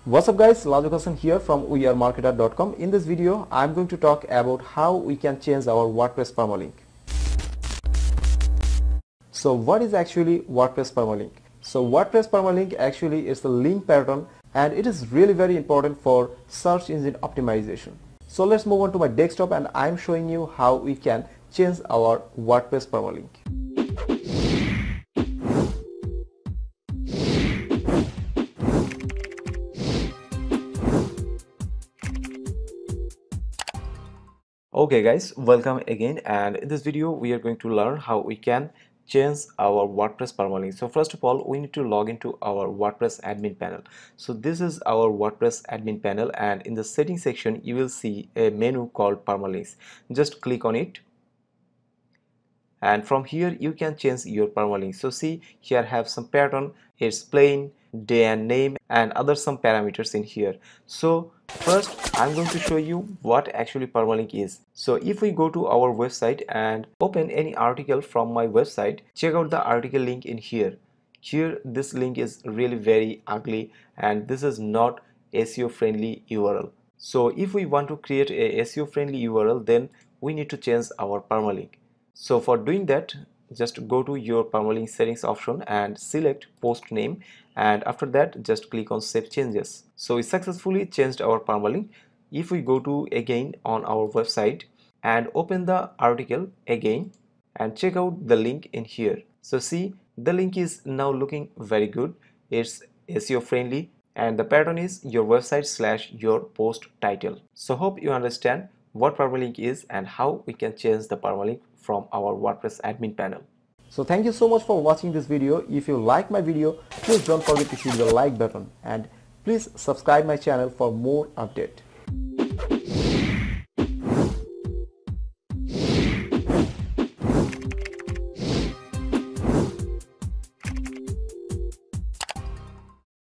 What's up guys, Lazuk Hasan here from wearemarketer.com. In this video, I'm going to talk about how we can change our WordPress permalink. So what is actually WordPress permalink? So WordPress permalink actually is the link pattern and it is really very important for search engine optimization. So let's move on to my desktop and I'm showing you how we can change our WordPress permalink. Okay guys, welcome again, and in this video we are going to learn how we can change our WordPress permalink. So first of all, we need to log into our WordPress admin panel. So this is our WordPress admin panel, and in the settings section you will see a menu called permalinks. Just click on it and from here you can change your permalink. So see, here have some pattern, it's plain, day and name, and other some parameters in here. So first I'm going to show you what actually permalink is. So if we go to our website and open any article from my website, check out the article link in here. Here this link is really very ugly and this is not SEO friendly URL. So if we want to create a SEO friendly URL, then we need to change our permalink. So for doing that, just go to your permalink settings option and select post name, and after that just click on save changes. So we successfully changed our permalink. If we go to again on our website and open the article again and check out the link in here. So see, the link is now looking very good. It's SEO friendly and the pattern is your website / your post title. So hope you understand what permalink is and how we can change the permalink from our WordPress admin panel. So thank you so much for watching this video. If you like my video, please don't forget to hit the like button and please subscribe my channel for more update.